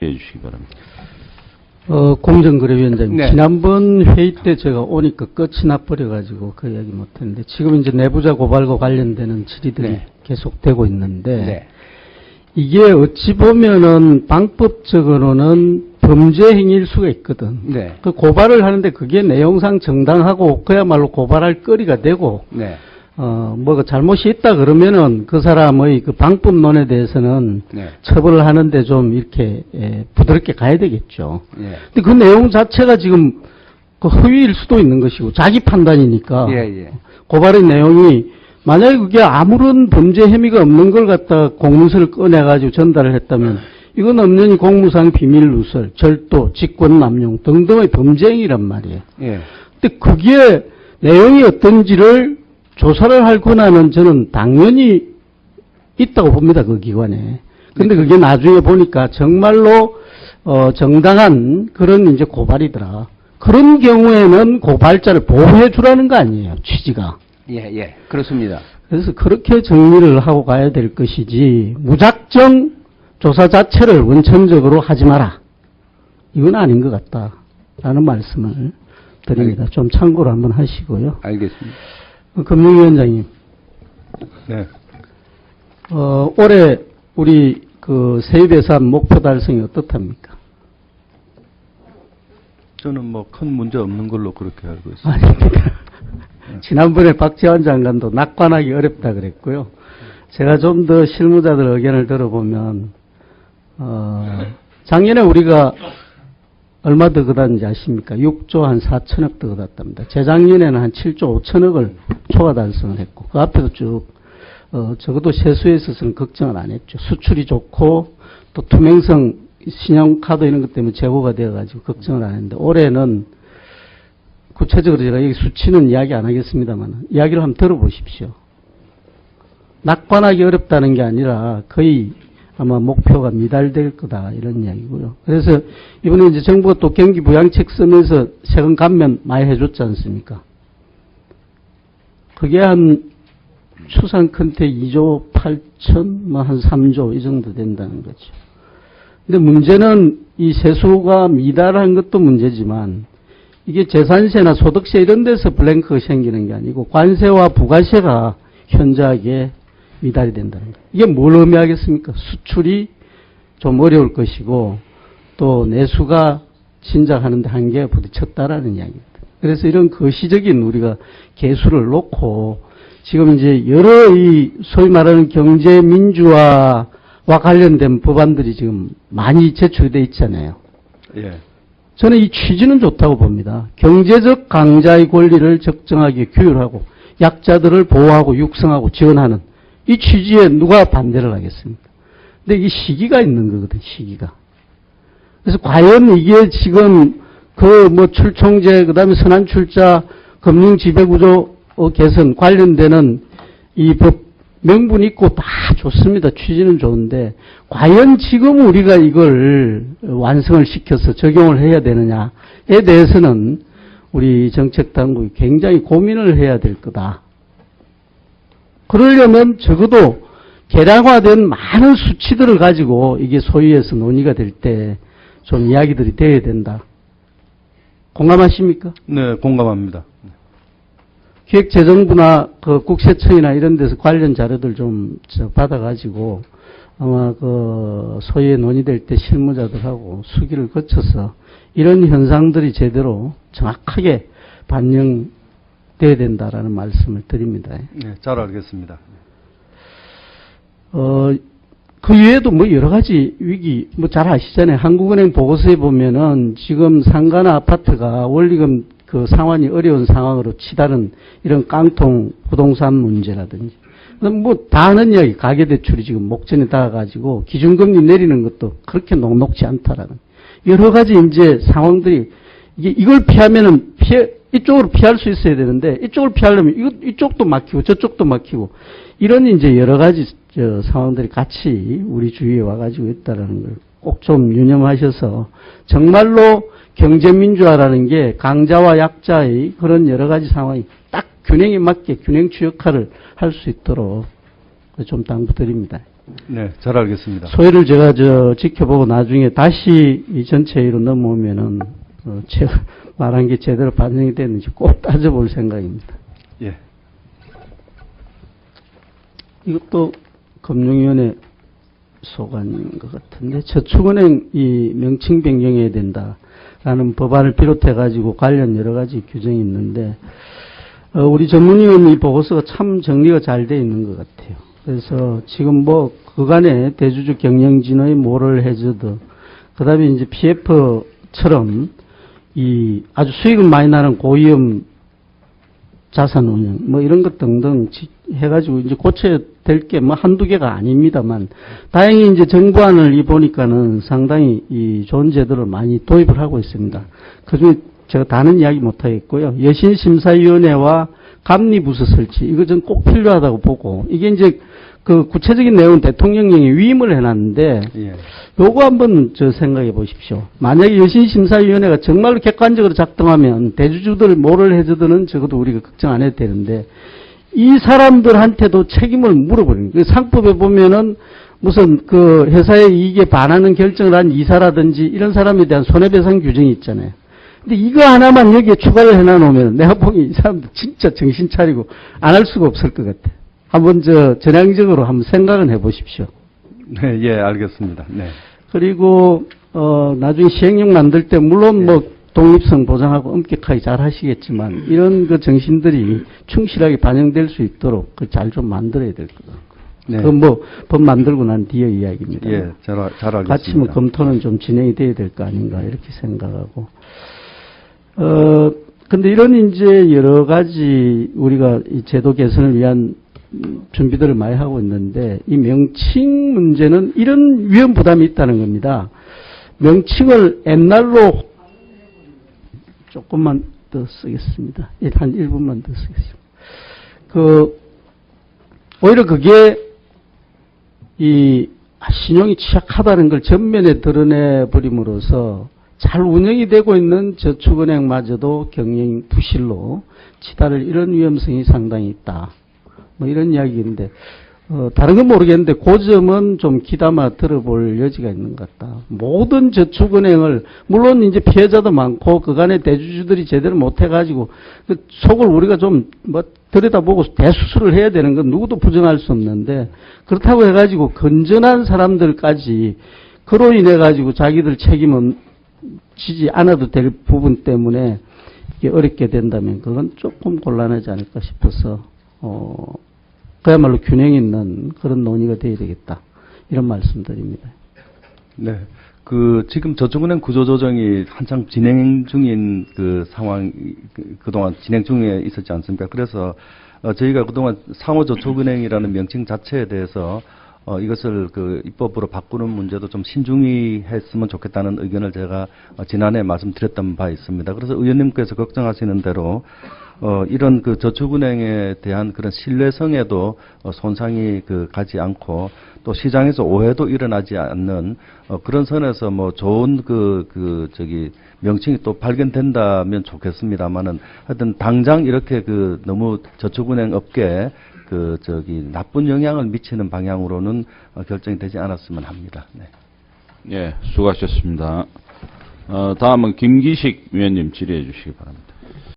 짧게 해주시기 바랍니다. 공정거래위원장님, 네. 지난번 회의 때 제가 오니까 끝이 나버려가지고 그 이야기 못했는데 지금 이제 내부자 고발과 관련되는 질의들이 네. 계속되고 있는데 네. 이게 어찌 보면은 방법적으로는 범죄 행위일 수가 있거든. 네. 그 고발을 하는데 그게 내용상 정당하고 그야말로 고발할 거리가 되고 네. 뭐가 잘못이 있다 그러면은 그 사람의 그 방법론에 대해서는 네. 처벌을 하는데 좀 이렇게 부드럽게 가야 되겠죠. 예. 근데 그 내용 자체가 지금 그 허위일 수도 있는 것이고 자기 판단이니까 예. 고발의 내용이 만약에 그게 아무런 범죄 혐의가 없는 걸 갖다 공문서를 꺼내가지고 전달을 했다면 이건 엄연히 공무상 비밀 누설, 절도, 직권 남용 등등의 범죄 행위란 말이에요. 예. 근데 그게 내용이 어떤지를 조사를 할 권한은 저는 당연히 있다고 봅니다. 그 기관에. 근데 그게 나중에 보니까 정말로 정당한 그런 이제 고발이더라. 그런 경우에는 고발자를 보호해 주라는 거 아니에요. 취지가. 예. 그렇습니다. 그래서 그렇게 정리를 하고 가야 될 것이지 무작정 조사 자체를 원천적으로 하지 마라. 이건 아닌 것 같다라는 말씀을 드립니다. 좀 참고를 한번 하시고요. 알겠습니다. 금융위원장님. 네. 올해 우리 그 세입 예산 목표 달성이 어떻답니까? 저는 뭐 큰 문제 없는 걸로 그렇게 알고 있습니다. 아닙니다. 지난번에 박지원 장관도 낙관하기 어렵다 그랬고요. 제가 좀 더 실무자들 의견을 들어보면 작년에 우리가 얼마 더 걷었는지 아십니까? 6조 한 4천억 더 걷었답니다. 재작년에는 한 7조 5천억을 초과 달성을 했고 그 앞에도 쭉 적어도 세수에 있어서는 걱정을 안 했죠. 수출이 좋고 또 투명성 신용카드 이런 것 때문에 재고가 되어가지고 걱정을 안 했는데 올해는 구체적으로 제가 여기 수치는 이야기 안 하겠습니다만 이야기를 한번 들어보십시오. 낙관하기 어렵다는 게 아니라 거의 아마 목표가 미달될 거다 이런 이야기고요. 그래서 이번에 이제 정부가 또 경기 부양책 쓰면서 세금 감면 많이 해줬지 않습니까? 그게 한 추산 큰테 2조 8천 뭐 한 3조 이 정도 된다는 거죠. 근데 문제는 이 세수가 미달한 것도 문제지만 이게 재산세나 소득세 이런 데서 블랭크가 생기는 게 아니고 관세와 부가세가 현저하게 미달이 된다는 거예요. 이게 뭘 의미하겠습니까? 수출이 좀 어려울 것이고 또 내수가 진작하는데 한계에 부딪혔다라는 이야기입니다. 그래서 이런 거시적인 우리가 개수를 놓고 지금 이제 여러 이 소위 말하는 경제 민주화와 관련된 법안들이 지금 많이 제출돼 있잖아요. 예. 저는 이 취지는 좋다고 봅니다. 경제적 강자의 권리를 적정하게 규율하고 약자들을 보호하고 육성하고 지원하는 이 취지에 누가 반대를 하겠습니까? 근데 이게 시기가 있는 거거든, 시기가. 그래서 과연 이게 지금 그 뭐 출총제, 그 다음에 선한출자, 금융지배구조 개선 관련되는 이 법 명분 있고 다 좋습니다. 취지는 좋은데 과연 지금 우리가 이걸 완성을 시켜서 적용을 해야 되느냐에 대해서는 우리 정책당국이 굉장히 고민을 해야 될 거다. 그러려면 적어도 계량화된 많은 수치들을 가지고 이게 소위에서 논의가 될 때 좀 이야기들이 돼야 된다. 공감하십니까? 네, 공감합니다. 기획재정부나 그 국세청이나 이런 데서 관련 자료들 좀 받아가지고 아마 그 소위에 논의될 때 실무자들하고 수기를 거쳐서 이런 현상들이 제대로 정확하게 반영돼야 된다라는 말씀을 드립니다. 네, 잘 알겠습니다. 그 외에도 뭐 여러 가지 위기, 뭐 잘 아시잖아요. 한국은행 보고서에 보면은 지금 상가나 아파트가 원리금 그 상환이 어려운 상황으로 치달은 이런 깡통 부동산 문제라든지. 뭐 다 하는 이야기, 가계대출이 지금 목전에 닿아가지고 기준금리 내리는 것도 그렇게 녹록지 않다라는. 여러 가지 이제 상황들이 이걸 피하면은 이쪽으로 피할 수 있어야 되는데 이쪽을 피하려면 이쪽도 막히고 저쪽도 막히고 이런 이제 여러 가지 상황들이 같이 우리 주위에 와가지고 있다라는 걸 꼭 좀 유념하셔서 정말로 경제민주화라는 게 강자와 약자의 그런 여러 가지 상황이 딱 균형에 맞게 균형추 역할을 할 수 있도록 좀 당부드립니다. 네, 잘 알겠습니다. 소회를 제가 지켜보고 나중에 다시 이 전체 회의로 넘어오면은 제가 말한 게 제대로 반영이 됐는지 꼭 따져볼 생각입니다. 예. 이것도 금융위원회 소관인 것 같은데, 저축은행 이 명칭 변경해야 된다라는 법안을 비롯해가지고 관련 여러 가지 규정이 있는데, 우리 전문위원 이 보고서가 참 정리가 잘 돼 있는 것 같아요. 그래서 지금 뭐 그간에 대주주 경영진의 모럴 해저드, 그 다음에 이제 PF처럼 이 아주 수익은 많이 나는 고위험 자산 운영, 뭐 이런 것 등등 해가지고 이제 고쳐야 될 게 뭐 한두 개가 아닙니다만, 다행히 이제 정부안을 보니까는 상당히 이 좋은 제도를 많이 도입을 하고 있습니다. 그 중에 제가 다는 이야기 못 하겠고요. 여신심사위원회와 감리부서 설치, 이거 전 꼭 필요하다고 보고, 이게 이제 그 구체적인 내용은 대통령령에 위임을 해놨는데, 예. 요거 한번 생각해 보십시오. 만약에 여신심사위원회가 정말로 객관적으로 작동하면 대주주들 모럴 해저드는 적어도 우리가 걱정 안 해도 되는데, 이 사람들한테도 책임을 물어버리는 거예요. 상법에 보면은 무슨 그 회사의 이익에 반하는 결정을 한 이사라든지 이런 사람에 대한 손해배상 규정이 있잖아요. 근데 이거 하나만 여기에 추가를 해놔놓으면 내가 보기 이 사람들 진짜 정신 차리고 안 할 수가 없을 것 같아. 한번 전향적으로 한번 생각은 해보십시오. 네, 예, 알겠습니다. 네. 그리고 나중에 시행령 만들 때 물론 뭐 독립성 보장하고 엄격하게 잘 하시겠지만 이런 그 정신들이 충실하게 반영될 수 있도록 그 잘 좀 만들어야 될 것 같고. 네. 그 뭐 법 만들고 난 뒤의 이야기입니다. 예, 잘 알겠습니다. 같이 뭐 검토는 좀 진행이 돼야 될 거 아닌가 이렇게 생각하고. 근데 이런 이제 여러 가지 우리가 이 제도 개선을 위한 준비들을 많이 하고 있는데, 이 명칭 문제는 이런 위험 부담이 있다는 겁니다. 명칭을 옛날로 조금만 더 쓰겠습니다. 한 1분만 더 쓰겠습니다. 오히려 그게 이 신용이 취약하다는 걸 전면에 드러내버림으로써 잘 운영이 되고 있는 저축은행마저도 경영 부실로 치달을 이런 위험성이 상당히 있다. 뭐 이런 이야기인데, 다른 건 모르겠는데 그 점은 좀 귀담아 들어볼 여지가 있는 것 같다. 모든 저축은행을, 물론 이제 피해자도 많고 그간에 대주주들이 제대로 못해가지고 그 속을 우리가 좀 뭐 들여다보고 대수술을 해야 되는 건 누구도 부정할 수 없는데, 그렇다고 해가지고 건전한 사람들까지 그로 인해가지고 자기들 책임은 지지 않아도 될 부분 때문에 이게 어렵게 된다면 그건 조금 곤란하지 않을까 싶어서 그야말로 균형 있는 그런 논의가 되어야 되겠다. 이런 말씀드립니다. 네. 지금 저축은행 구조조정이 한창 진행 중인 그 상황, 그동안 진행 중에 있었지 않습니까? 그래서, 저희가 그동안 상호저축은행이라는 명칭 자체에 대해서, 이것을 입법으로 바꾸는 문제도 좀 신중히 했으면 좋겠다는 의견을 제가 지난해 말씀드렸던 바 있습니다. 그래서 의원님께서 걱정하시는 대로, 이런 저축은행에 대한 그런 신뢰성에도 손상이 가지 않고 또 시장에서 오해도 일어나지 않는 그런 선에서 뭐 좋은 명칭이 또 발견된다면 좋겠습니다만은 하여튼 당장 이렇게 너무 저축은행 업계에 나쁜 영향을 미치는 방향으로는 결정이 되지 않았으면 합니다. 네. 예, 수고하셨습니다. 다음은 김기식 위원님 질의해 주시기 바랍니다.